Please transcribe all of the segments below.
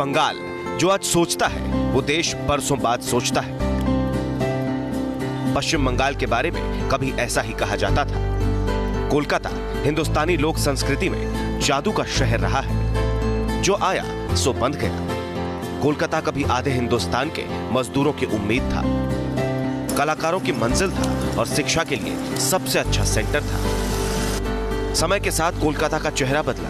बंगाल जो आज सोचता है वो देश बरसों बाद सोचता है। पश्चिम बंगाल के बारे में कभी ऐसा ही कहा जाता था। कोलकाता हिंदुस्तानी लोक संस्कृति में जादू का शहर रहा है, जो आया सो बंध गया। कोलकाता कभी आधे हिंदुस्तान के मजदूरों की उम्मीद था, कलाकारों की मंजिल था और शिक्षा के लिए सबसे अच्छा सेंटर था। समय के साथ कोलकाता का चेहरा बदला,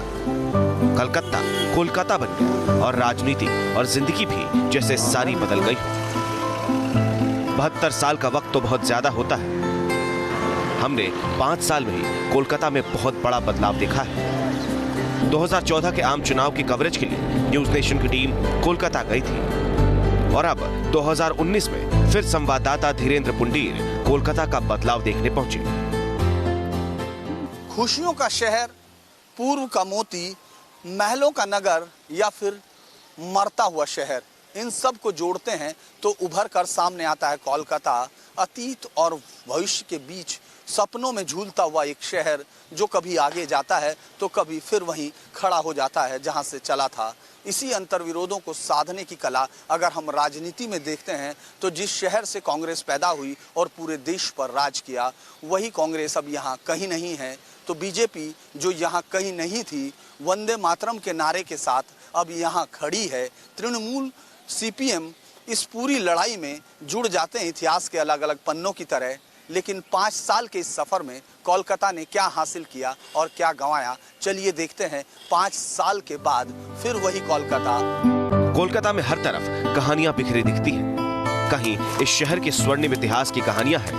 कलकत्ता कोलकाता बन गया और राजनीति और जिंदगी भी जैसे सारी बदल गई। 72 साल का वक्त तो बहुत ज्यादा होता है। हमने 5 साल में ही कोलकाता में बहुत बड़ा बदलाव देखा है। 2014 के आम चुनाव की कवरेज के लिए न्यूज नेशन की टीम कोलकाता गई थी और अब 2019 में फिर संवाददाता धीरेन्द्र पुंडीर कोलकाता का बदलाव देखने पहुंचे। खुशियों का शहर, पूर्व का मोती, महलों का नगर या फिर मरता हुआ शहर, इन सब को जोड़ते हैं तो उभर कर सामने आता है कोलकाता, अतीत और भविष्य के बीच सपनों में झूलता हुआ एक शहर, जो कभी आगे जाता है तो कभी फिर वहीं खड़ा हो जाता है जहां से चला था। इसी अंतर्विरोधों को साधने की कला अगर हम राजनीति में देखते हैं तो जिस शहर से कांग्रेस पैदा हुई और पूरे देश पर राज किया, वही कांग्रेस अब यहाँ कहीं नहीं है। तो बीजेपी जो यहाँ कहीं नहीं थी, वंदे मातरम के नारे के साथ अब यहाँ खड़ी है। तृणमूल, सीपीएम इस पूरी लड़ाई में जुड़ जाते हैं इतिहास के अलग अलग पन्नों की तरह। लेकिन 5 साल के इस सफर में कोलकाता ने क्या हासिल किया और क्या गंवाया, चलिए देखते हैं 5 साल के बाद फिर वही कोलकाता। कोलकाता में हर तरफ कहानियां बिखरी दिखती हैं। कहीं इस शहर के स्वर्णिम इतिहास की कहानियां हैं,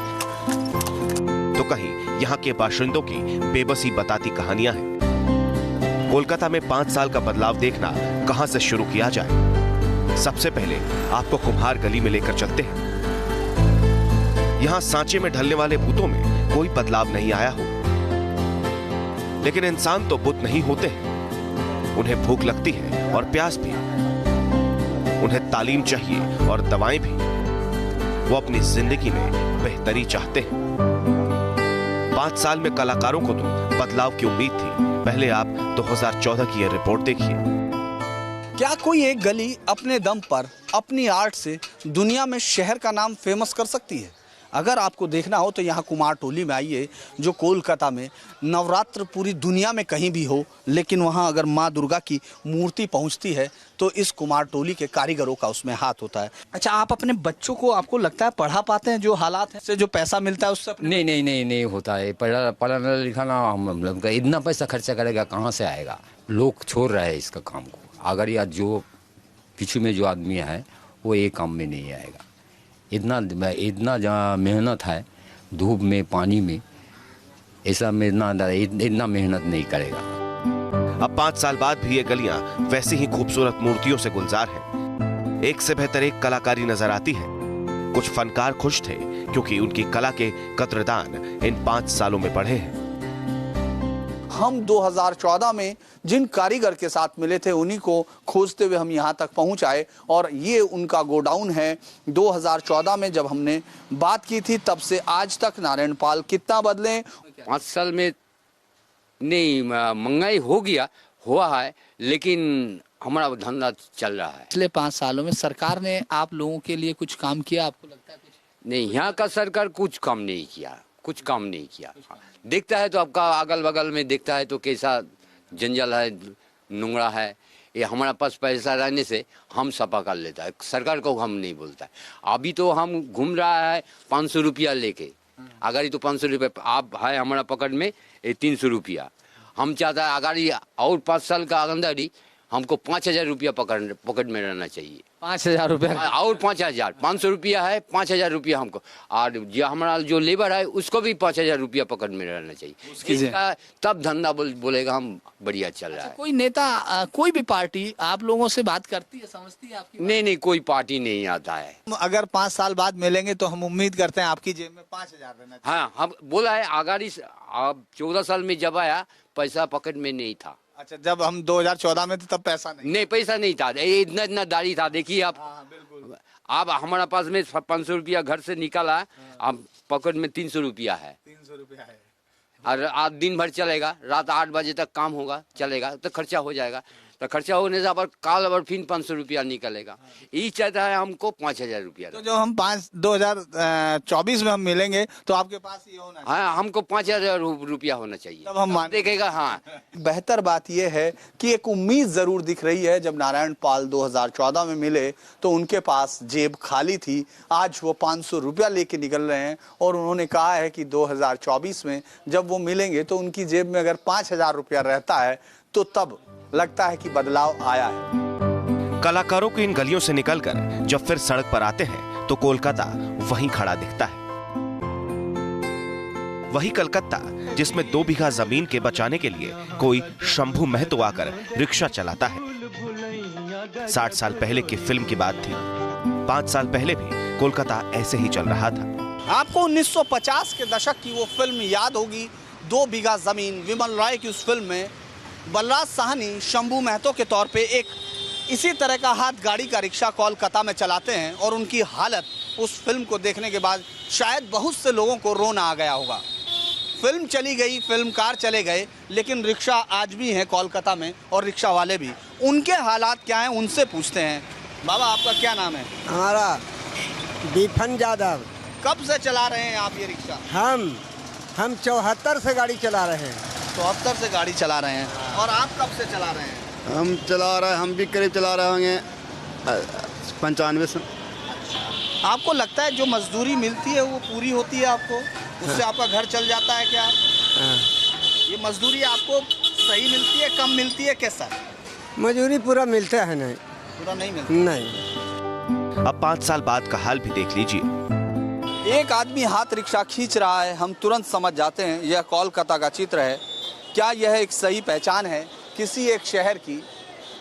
तो कहीं यहाँ के बाशिंदों की बेबसी बताती कहानियां हैं। कोलकाता में 5 साल का बदलाव देखना कहां से शुरू किया जाए? सबसे पहले आपको कुम्हार गली में लेकर चलते हैं। यहां सांचे में ढलने वाले भूतों में कोई बदलाव नहीं आया हो, लेकिन इंसान तो बुत नहीं होते हैं। उन्हें भूख लगती है और प्यास भी, उन्हें तालीम चाहिए और दवाएं भी। वो अपनी जिंदगी में बेहतरी चाहते हैं। 5 साल में कलाकारों को तो बदलाव की उम्मीद थी। पहले आप 2014 की यह रिपोर्ट देखिए। क्या कोई एक गली अपने दम पर अपनी आर्ट से दुनिया में शहर का नाम फेमस कर सकती है? अगर आपको देखना हो तो यहाँ कुमारटोली में आइए, जो कोलकाता में नवरात्र पूरी दुनिया में कहीं भी हो, लेकिन वहाँ अगर माँ दुर्गा की मूर्ति पहुँचती है तो इस कुमारटोली के कारीगरों का उसमें हाथ होता है। अच्छा, आप अपने बच्चों को, आपको लगता है पढ़ा पाते हैं? जो हालात है, जो पैसा मिलता है उससे? नहीं होता है। पढ़ाना लिखाना हम लोग का इतना पैसा खर्चा करेगा, कहाँ से आएगा? लोग छोड़ रहे हैं इसका काम को। अगर या जो पीछे में जो आदमी है वो एक काम में नहीं आएगा। इतना जहाँ मेहनत है, धूप में, पानी में, ऐसा में इतना मेहनत नहीं करेगा। अब 5 साल बाद भी ये गलियां वैसी ही खूबसूरत मूर्तियों से गुलजार हैं। एक से बेहतर एक कलाकारी नजर आती है। कुछ फनकार खुश थे क्योंकि उनकी कला के कतरदान इन 5 सालों में बढ़े हैं। हम 2014 में जिन कारीगर के साथ मिले थे, उन्हीं को खोजते हुए हम यहाँ तक पहुँच आए और ये उनका गोडाउन है। 2014 में जब हमने बात की थी, तब से आज तक नारायण पाल कितना बदले? 5 साल में नहीं, महंगाई हुआ है, लेकिन हमारा धंधा चल रहा है। पिछले 5 सालों में सरकार ने आप लोगों के लिए कुछ काम किया, आपको लगता है कुछ? नहीं, यहाँ का सरकार कुछ काम नहीं किया। देखता है तो आपका अगल बगल में देखता है तो कैसा जंजाल है, नुंगड़ा है। ये हमारा पास पैसा रहने से हम सफा कर लेता है, सरकार को हम नहीं बोलता है। अभी तो हम घूम रहा है 500 रुपया लेके। अगर ये तो 500 रुपये आप है हमारा पकड़ में, 300 रुपया हम चाहता है। अगर ये और 5 साल का अंदर ही हमको 5000 रुपया पकड़ में रहना चाहिए। 5000 रुपया और 5000, 500 रुपया है, 5000 रुपया हमको। और जो हमारा जो लेबर है उसको भी 5000 रुपया पकड़ में रहना चाहिए। तब धंधा बोलेगा हम बढ़िया चल रहा है। कोई नेता, कोई भी पार्टी आप लोगों से बात करती है, समझती है आपकी? नहीं, कोई पार्टी नहीं आता है। अगर 5 साल बाद मिलेंगे तो हम उम्मीद करते हैं आपकी जेब में 5000 रहना चाहिए। हाँ, हम बोला है। अगर 14 साल में जब आया, पैसा पॉकेट में नहीं था। अच्छा, जब हम 2014 में थे तब पैसा नहीं पैसा नहीं था। इतना दाढ़ी था, देखिए आप। बिल्कुल। अब हमारा पास में 500 रुपया घर से निकाला, अब पॉकेट में 300 रुपया है। 300 रुपया है। और आज दिन भर चलेगा, रात 8 बजे तक काम होगा, चलेगा तो खर्चा हो जाएगा। तो खर्चा होने से अब काल अब फिर 500 रुपया निकलेगा। ये चाहता है हमको 5000 रुपया। तो जो हम 2024 में हम मिलेंगे तो आपके पास ये होना चाहिए। हाँ, हमको 5000 रुपया होना चाहिए, तब हम देखेगा। हाँ, बेहतर बात यह है कि एक उम्मीद जरूर दिख रही है। जब नारायण पाल 2014 में मिले तो उनके पास जेब खाली थी, आज वो 500 रुपया लेके निकल रहे हैं और उन्होंने कहा है कि 2024 में जब वो मिलेंगे तो उनकी जेब में अगर 5000 रुपया रहता है तो तब लगता है कि बदलाव आया है। कलाकारों की इन गलियों से निकलकर जब फिर सड़क पर आते हैं तो कोलकाता वहीं खड़ा दिखता है। वही कलकत्ता जिसमें 2 बीघा जमीन के बचाने के लिए कोई शंभू महतो आकर रिक्शा चलाता है। 60 साल पहले की फिल्म की बात थी। 5 साल पहले भी कोलकाता ऐसे ही चल रहा था। आपको 1950 के दशक की वो फिल्म याद होगी, 2 बीघा जमीन। विमल रॉय की उस फिल्म में बलराज साहनी शंभू महतो के तौर पे एक इसी तरह का हाथ गाड़ी का रिक्शा कोलकाता में चलाते हैं और उनकी हालत उस फिल्म को देखने के बाद शायद बहुत से लोगों को रोना आ गया होगा। फिल्म चली गई, फिल्मकार चले गए, लेकिन रिक्शा आज भी हैं कोलकाता में और रिक्शा वाले भी। उनके हालात क्या हैं उनसे पूछते हैं। बाबा, आपका क्या नाम है? हमारा विफन यादव। कब से चला रहे हैं आप ये रिक्शा? हम 74 से गाड़ी चला रहे हैं। 74 से गाड़ी चला रहे हैं। और आप कब से चला रहे हैं? हम चला रहे हैं, हम भी करीब चला रहे होंगे 95 से। आपको लगता है जो मजदूरी मिलती है वो पूरी होती है आपको? उससे आपका घर चल जाता है क्या? ये मजदूरी आपको सही मिलती है, कम मिलती है, कैसा? मजदूरी पूरा मिलता है नहीं, पूरा नहीं मिलता। नहीं। अब 5 साल बाद का हाल भी देख लीजिए। एक आदमी हाथ रिक्शा खींच रहा है, हम तुरंत समझ जाते हैं यह कोलकाता का चित्र है। क्या यह एक सही पहचान है किसी एक शहर की?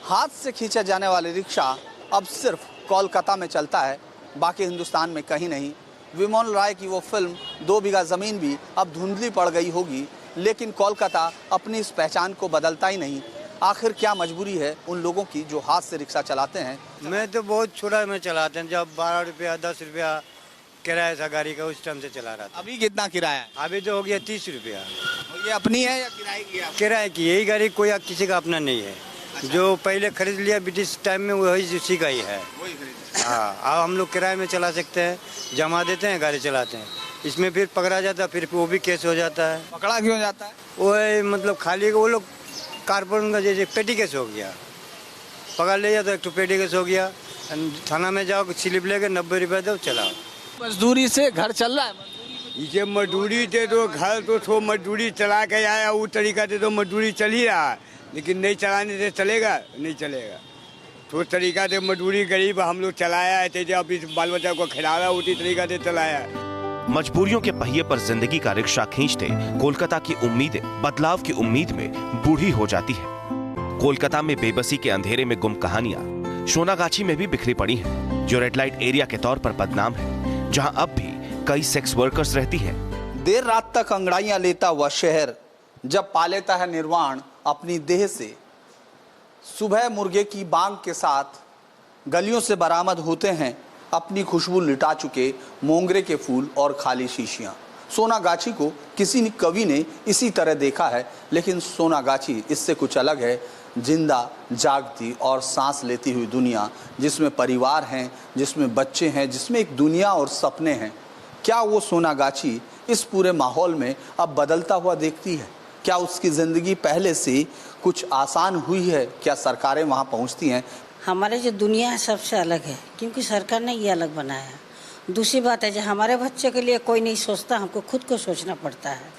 हाथ से खींचा जाने वाले रिक्शा अब सिर्फ कोलकाता में चलता है, बाकी हिंदुस्तान में कहीं नहीं। विमल रॉय की वो फिल्म 2 बीघा ज़मीन भी अब धुंधली पड़ गई होगी, लेकिन कोलकाता अपनी इस पहचान को बदलता ही नहीं। आखिर क्या मजबूरी है उन लोगों की जो हाथ से रिक्शा चलाते हैं? मैं तो बहुत छोटा में चलाते हैं, जब 12 रुपया 10 रुपया किराया था गाड़ी का, उस टाइम से चला रहा था। अभी कितना किराया? अभी तो हो गया 30 रुपया। ये अपनी है या किराए की है? किराए की। यही गाड़ी कोई किसी का अपना नहीं है। जो पहले खरीद लिया ब्रिटिश टाइम में वही उसी का ही है। हाँ, अब हम लोग किराए में चला सकते हैं, जमा देते हैं, गाड़ी चलाते हैं। इसमें फिर पकड़ा जाता है, फिर वो भी केस हो जाता है। पकड़ा क्यों जाता है? वो मतलब खाली वो लोग कारपोरेशन का जैसे पेटी केस हो गया, पकड़ ले जाता, एक तो पेटी केस हो गया, थाना में जाओ, स्लिप लेके 90 रुपये दो, चलाओ। मजदूरी से घर चल रहा है। इसे मजदूरी थे तो घर तो मजदूरी चला के आया, वो तरीका से तो मजदूरी चल ही रहा है, लेकिन नहीं चलाने से चलेगा? नहीं चलेगा। तो तरीका से मजदूरी गरीब हम लोग चलाया है, तो अब इस बाल बच्चा को खिलाया, उसी तरीका से चलाया है। मजबूरियों के पहिए पर जिंदगी का रिक्शा खींचते कोलकाता की उम्मीदें बदलाव की उम्मीद में बूढ़ी हो जाती है। कोलकाता में बेबसी के अंधेरे में गुम कहानियां सोनागाछी में भी बिखरी पड़ी हैं, जो रेड लाइट एरिया के तौर पर बदनाम है, जहां अब भी कई सेक्स वर्कर्स रहती हैं। देर रात तक अंगड़ाइयां लेता हुआ शहर जब पा लेता है निर्वाण अपनी देह से, सुबह मुर्गे की बांग के साथ गलियों से बरामद होते हैं अपनी खुशबू लिटा चुके मोंगरे के फूल और खाली शीशियां। सोनागाछी को किसी कवि ने इसी तरह देखा है, लेकिन सोनागाछी इससे कुछ अलग है। जिंदा जागती और सांस लेती हुई दुनिया, जिसमें परिवार हैं, जिसमें बच्चे हैं, जिसमें एक दुनिया और सपने हैं। क्या वो सोनागाछी इस पूरे माहौल में अब बदलता हुआ देखती है? क्या उसकी ज़िंदगी पहले से कुछ आसान हुई है? क्या सरकारें वहाँ पहुँचती हैं? हमारे जो दुनिया है सबसे अलग है, क्योंकि सरकार ने ये अलग बनाया है। दूसरी बात है, जो हमारे बच्चे के लिए कोई नहीं सोचता, हमको खुद को सोचना पड़ता है।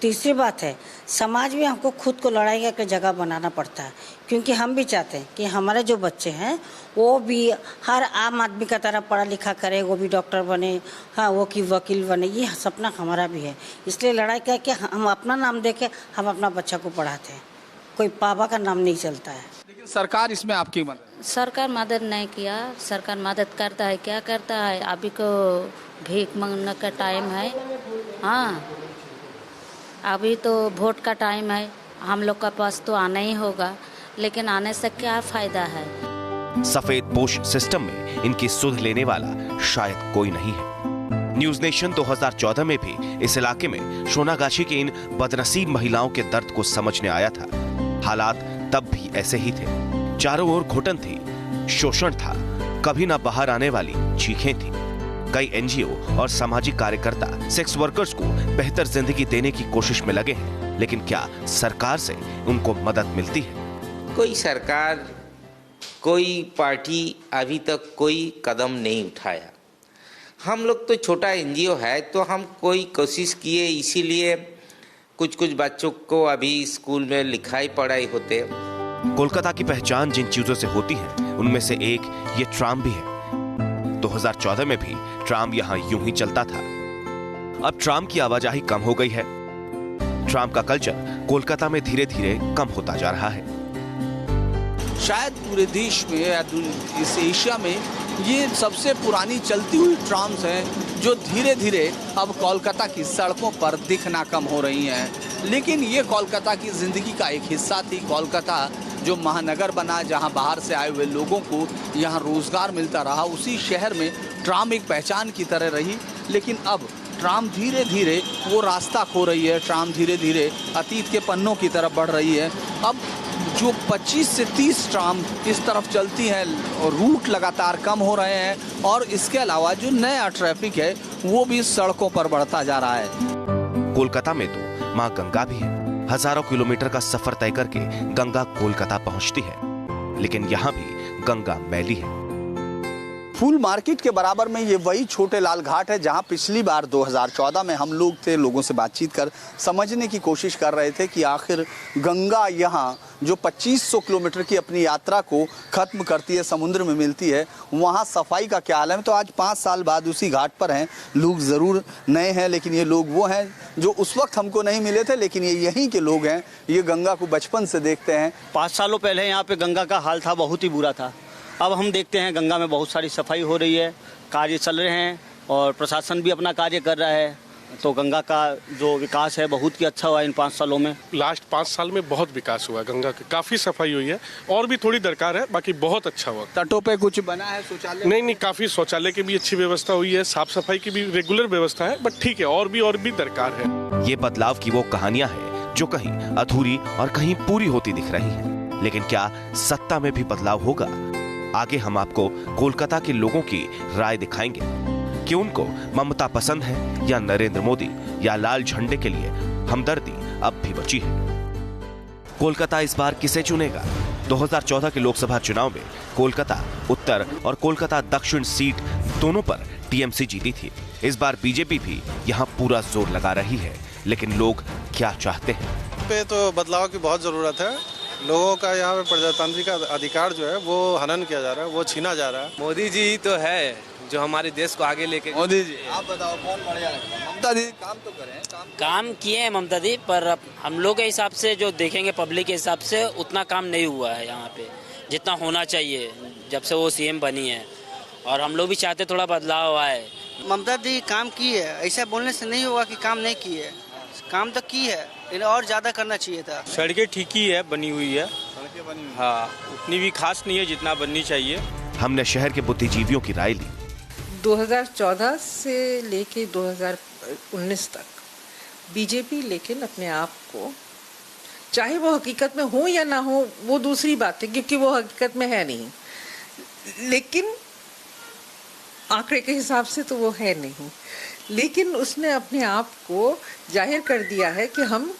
तीसरी बात है, समाज में हमको खुद को लड़ाई का जगह बनाना पड़ता है, क्योंकि हम भी चाहते हैं कि हमारे जो बच्चे हैं वो भी हर आम आदमी का तरह पढ़ा लिखा करे, वो भी डॉक्टर बने, हाँ वो की वकील बने। ये सपना हमारा भी है, इसलिए लड़ाई करके हम अपना नाम देके हम अपना बच्चा को पढ़ाते हैं। कोई पापा का नाम नहीं चलता है। लेकिन सरकार इसमें आपकी मदद? सरकार मदद नहीं किया। सरकार मदद करता है, क्या करता है? अभी को भीख मांगने का टाइम है। हाँ, अभी तो वोट का टाइम है, हम लोग का पास तो आना ही होगा, लेकिन आने से क्या फायदा है? सफेद पोश सिस्टम में इनकी सुध लेने वाला शायद कोई नहीं है। न्यूज नेशन 2014 में भी इस इलाके में सोनागाछी की इन बदनसीब महिलाओं के दर्द को समझने आया था। हालात तब भी ऐसे ही थे। चारों ओर घुटन थी, शोषण था, कभी ना बाहर आने वाली चीखें थी। कई एनजीओ और सामाजिक कार्यकर्ता सेक्स वर्कर्स को बेहतर जिंदगी देने की कोशिश में लगे हैं, लेकिन क्या सरकार से उनको मदद मिलती है? कोई सरकार, कोई पार्टी अभी तक कोई कदम नहीं उठाया। हम लोग तो छोटा एनजीओ है, तो हम कोई कोशिश किए, इसीलिए कुछ बच्चों को अभी स्कूल में लिखाई पढ़ाई होते। कोलकाता की पहचान जिन चीजों से होती है उनमें से एक ये ट्राम भी है। 2014 में भी ट्राम यहाँ यूं ही चलता था। अब ट्राम की आवाजाही कम हो गई है। ट्राम का कल्चर कोलकाता में धीरे धीरे कम होता जा रहा है। शायद पूरे देश में या इस एशिया में ये सबसे पुरानी चलती हुई ट्राम्स हैं जो धीरे धीरे अब कोलकाता की सड़कों पर दिखना कम हो रही हैं। लेकिन ये कोलकाता की ज़िंदगी का एक हिस्सा थी। कोलकाता जो महानगर बना, जहां बाहर से आए हुए लोगों को यहां रोज़गार मिलता रहा, उसी शहर में ट्राम एक पहचान की तरह रही। लेकिन अब ट्राम धीरे धीरे वो रास्ता खो रही है। ट्राम धीरे धीरे अतीत के पन्नों की तरफ बढ़ रही है। अब जो 25 से 30 ट्राम इस तरफ चलती हैं और रूट लगातार कम हो रहे हैं, और इसके अलावा जो नया ट्रैफिक है वो भी सड़कों पर बढ़ता जा रहा है। कोलकाता में तो मां गंगा भी है। हजारों किलोमीटर का सफर तय करके गंगा कोलकाता पहुंचती है, लेकिन यहाँ भी गंगा मैली है। फूल मार्केट के बराबर में ये वही छोटे लाल घाट है जहां पिछली बार 2014 में हम लोग थे, लोगों से बातचीत कर समझने की कोशिश कर रहे थे कि आखिर गंगा यहाँ जो 2500 किलोमीटर की अपनी यात्रा को खत्म करती है, समुद्र में मिलती है, वहाँ सफाई का क्या हाल है। तो आज 5 साल बाद उसी घाट पर हैं। लोग ज़रूर नए हैं, लेकिन ये लोग वो हैं जो उस वक्त हमको नहीं मिले थे, लेकिन ये यहीं के लोग हैं। ये गंगा को बचपन से देखते हैं। 5 सालों पहले यहाँ पे गंगा का हाल था, बहुत ही बुरा था। अब हम देखते हैं गंगा में बहुत सारी सफाई हो रही है, कार्य चल रहे हैं और प्रशासन भी अपना कार्य कर रहा है। तो गंगा का जो विकास है बहुत ही अच्छा हुआ इन 5 सालों में। लास्ट 5 साल में बहुत विकास हुआ, गंगा की काफ़ी सफाई हुई है और भी थोड़ी दरकार है, बाकी बहुत अच्छा हुआ। तटों पे कुछ बना है शौचालय? नहीं, काफ़ी शौचालय की भी अच्छी व्यवस्था हुई है, साफ सफाई की भी रेगुलर व्यवस्था है, बट ठीक है, और भी दरकार है। ये बदलाव की वो कहानियां हैं जो कहीं अधूरी और कहीं पूरी होती दिख रही हैं। लेकिन क्या सत्ता में भी बदलाव होगा? आगे हम आपको कोलकाता के लोगों की राय दिखाएंगे कि उनको ममता पसंद है या नरेंद्र मोदी, या लाल झंडे के लिए हमदर्दी अब भी बची है। कोलकाता इस बार किसे चुनेगा? 2014 के लोकसभा चुनाव में कोलकाता उत्तर और कोलकाता दक्षिण सीट दोनों पर टीएमसी जीती थी। इस बार बीजेपी भी यहाँ पूरा जोर लगा रही है, लेकिन लोग क्या चाहते हैं? पे तो बदलाव की बहुत जरूरत है। लोगों का यहाँ पे प्रजातांत्रिक अधिकार जो है वो हनन किया जा रहा है, वो छीना जा रहा है। मोदी जी तो है जो हमारे देश को आगे लेके। मोदी जी, आप बताओ कौन बढ़िया लगता है? ममता दीदी काम तो करें, काम किए हैं ममता दी, पर हम लोग के हिसाब से जो देखेंगे पब्लिक के हिसाब से उतना काम नहीं हुआ है यहाँ पे जितना होना चाहिए जब से वो सीएम बनी है, और हम लोग भी चाहते थोड़ा बदलाव आए। ममता दी काम की है, ऐसा बोलने से नहीं होगा कि काम नहीं की है। काम तो की है, इन्हें और ज्यादा करना चाहिए था। सड़कें ठीक ही है, बनी हुई है। हाँ, उतनी भी खास नहीं है जितना बननी चाहिए। हमने शहर के बुद्धिजीवियों की राय ली। 2014 से लेके 2019 तक बीजेपी लेकिन अपने आप को, चाहे वो हकीकत में हो या ना हो वो दूसरी बात है, क्योंकि वो हकीकत में है नहीं, लेकिन आंकड़े के हिसाब से तो वो है नहीं, लेकिन उसने अपने आप को जाहिर कर दिया है कि हम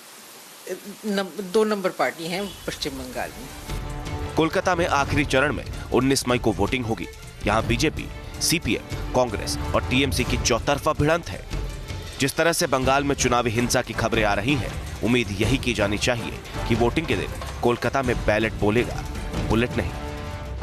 2 नंबर पार्टी हैं पश्चिम बंगाल में। कोलकाता में आखिरी चरण में 19 मई को वोटिंग होगी। यहाँ बीजेपी, सीपीएम, कांग्रेस और टीएमसी की चौतरफा भिड़ंत है। जिस तरह से बंगाल में चुनावी हिंसा की खबरें आ रही हैं, उम्मीद यही की जानी चाहिए कि वोटिंग के दिन कोलकाता में बैलेट बोलेगा, बुलेट नहीं।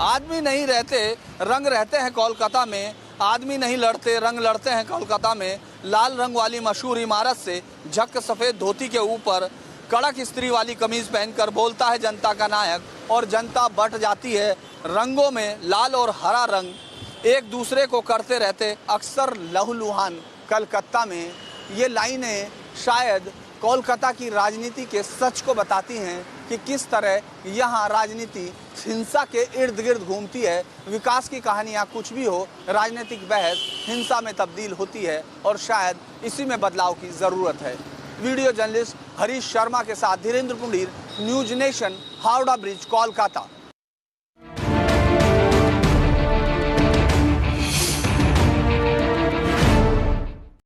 आदमी नहीं रहते, रंग रहते हैं कोलकाता में। आदमी नहीं लड़ते, रंग लड़ते हैं कोलकाता में। लाल रंग वाली मशहूर इमारत से झक सफेद धोती के ऊपर कड़क इस्त्री वाली कमीज पहनकर बोलता है जनता का नायक, और जनता बट जाती है। रंगों में लाल और हरा रंग एक दूसरे को करते रहते अक्सर लहूलुहान। कलकत्ता में ये लाइनें शायद कोलकाता की राजनीति के सच को बताती हैं कि किस तरह यहाँ राजनीति हिंसा के इर्द गिर्द घूमती है। विकास की कहानियाँ कुछ भी हो, राजनीतिक बहस हिंसा में तब्दील होती है, और शायद इसी में बदलाव की ज़रूरत है। वीडियो जर्नलिस्ट हरीश शर्मा के साथ Dhirendra Pundir, news nation, Howrah bridge, Kolkata.